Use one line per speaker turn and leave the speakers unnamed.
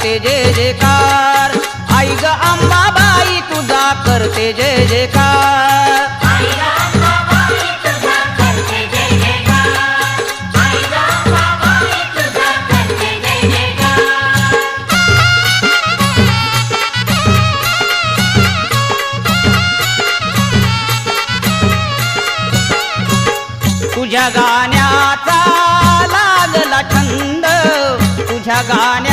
करते जय जयकार, आई ग अंबाबाई तुझा करते जय जयकार। तुझ्या गाण्याचा लागला छंद, तुझ्या गाण्या